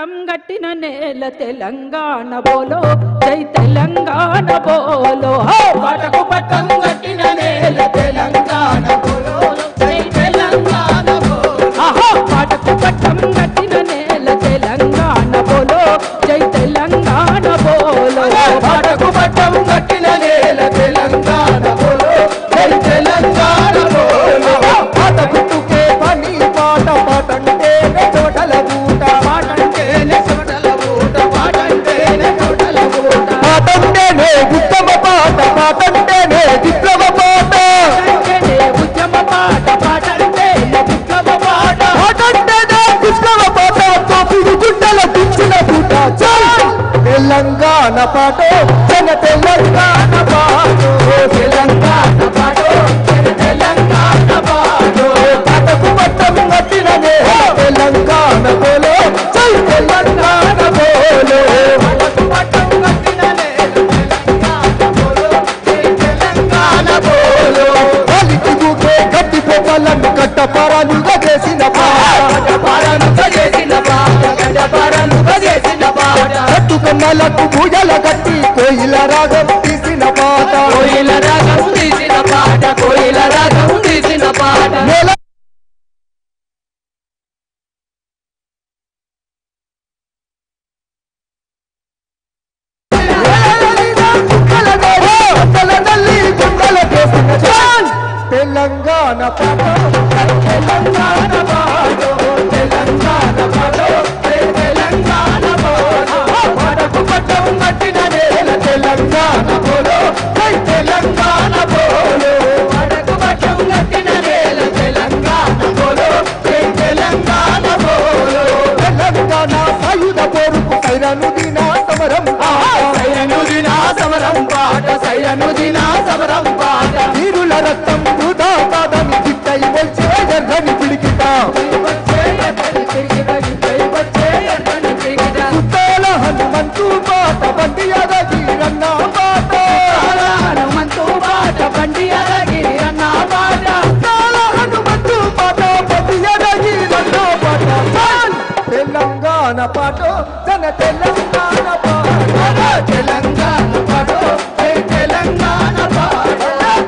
పట్టం గట్టిన నేల తెలంగాణ బోలో జై తెలంగాణ బోలో పాటకు పట్టం గట్టిన నేల తెలంగాణ బోలో జై తెలంగాణ బోలో పాటకు పట్టం గట్టిన నేల తెలంగాణ బోలో జై తెలంగాణ బోలో పాటకు పట్టం గట్టిన నేల తెలంగాణ బోలో జై తెలంగాణ బోలో పాట గుట్టుకే పని పాట పాటంటేనే చోటల బూట పాటంటేనే చోటల బూట పాటంటేనే చోటల బూట పాటంటేనే ఉత్తమ పాట పాటంటేనే విప్లవ పాట ఉద్యమ పాట పాటంటేనే విప్లవ పాట పాటంటేనే విప్లవ పాట తోపుడు గుండెల దించిన బూట తెలంగాణ పాట జన తెలంగాణ పాట తెలంగాణ పాట జన తెలంగాణ పాట పాటకు పట్టం గట్టిన నేల తెలంగాణ బోలో జై తెలంగాణ బోలో పాటకు పట్టం గట్టిన నేల తెలంగాణ బోలో జై తెలంగాణ బోలో కలికి దూకే గట్టి పొగలను కట్టపారాలుగా చేసిన పాట పారాలుగా చేసిన పాట గడ్డపారాలుగా చేసిన పాట కట్టుకమ్మలకు పూజల గట్టి కోయిల రాగం తీసిన పాట కోయిల రాగం తీసిన పాట కోయిల రాగం తీసిన పాట తెలంగాణ పాట తెలంగాణ పాట తెలంగాణ పాట తెలంగాణ పాటకు పట్టం గట్టిన నేల తెలంగాణ బోలో జై తెలంగాణ బోలో పాటకు పట్టం గట్టిన నేల తెలంగాణ బోలో జై తెలంగాణ బోలో తెలంగాణ సాయుధ పోరుకు సైరను దిన సమరం సైరను దిన సమరం పాట సైరను దిన సమరం పాట వీరుల రక్తం వృధా కాదని చిట్టై వచ్చే ఎర్రని పిడికిట కుట్టాల హనుమంతు పాట బండి అరగిరన్న పాట హనుమంతు పాట బండి అరగిరి అన్న పాట కుట్టాల హనుమంతు పాట బండి అరగిరన్న పాట తెలంగాణ పాట జన తెలంగాణ పాట తెలంగాణ పాట జై తెలంగాణ పాట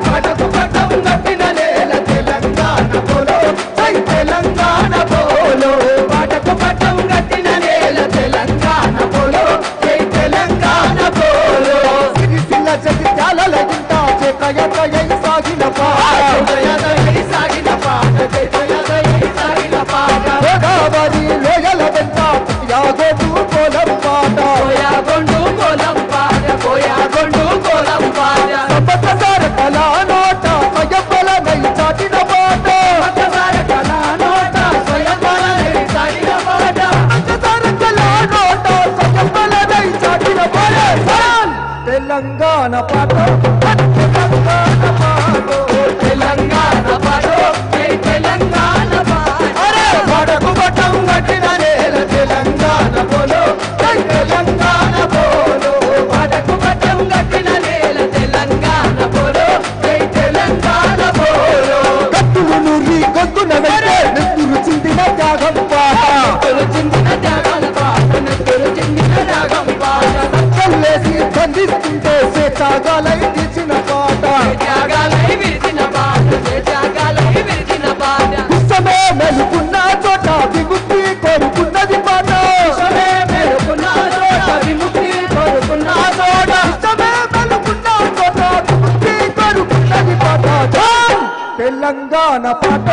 పాటకు పట్టం గట్టిన నేల తెలంగాణ బోలో జై తెలంగాణ బోలో పాటకు పట్టం గట్టిన నేల తెలంగాణ బోలో జై తెలంగాణ బోలో సిరిసిల్ల జగిత్యాల గింట జయజయ సాగిన పాట జయజయ సాగిన పాట జయజయ సాగిన పాట గోదావరి లోయల వెంట యాగోడు కోలం పాట కోయాగొండు కోలం పాట కోయాగొండు కోలం పాట సంపత్సార కళా నోట స్వయంబల నై చాటిన పాట పక్కసార కళా నోట స్వయంబల నై చాటిన పాట సంపత్సార కళా నోట స్వయంబల నై చాటిన పాట తెలంగాణ పాట తెలంగాణ పాట తెలంగాణ పాట జై తెలంగాణ పాట అరే పాటకు పట్టం గట్టిన నేల తెలంగాణ బోలో జై తెలంగాణ బోలో పాటకు పట్టం గట్టిన నేల తెలంగాణ బోలో జై తెలంగాణ బోలో కత్తులు నూరి గొంతున వెంటే నెత్తురు చిందిన త్యాగం పాట నెత్తురు చిందిన త్యాగాల పాట నెత్తురు చిందిన త్యాగం పాట కల్లేసి బంధిస్తుంటే త్యాగాలై తీసిన పాట త్యాగాలై విరిచిన పాట త్యాగాలై విరిచిన పాట ఉత్సమే మెలుకున్న చోట విముక్తి కోరుకున్నది పాట ఉత్సమే మెలుకున్న చోట విముక్తి కోరుకున్న చోట ఉత్సమే మెలుకున్న చోట విముక్తి కోరుకున్నది పాట తెలంగాణ పాట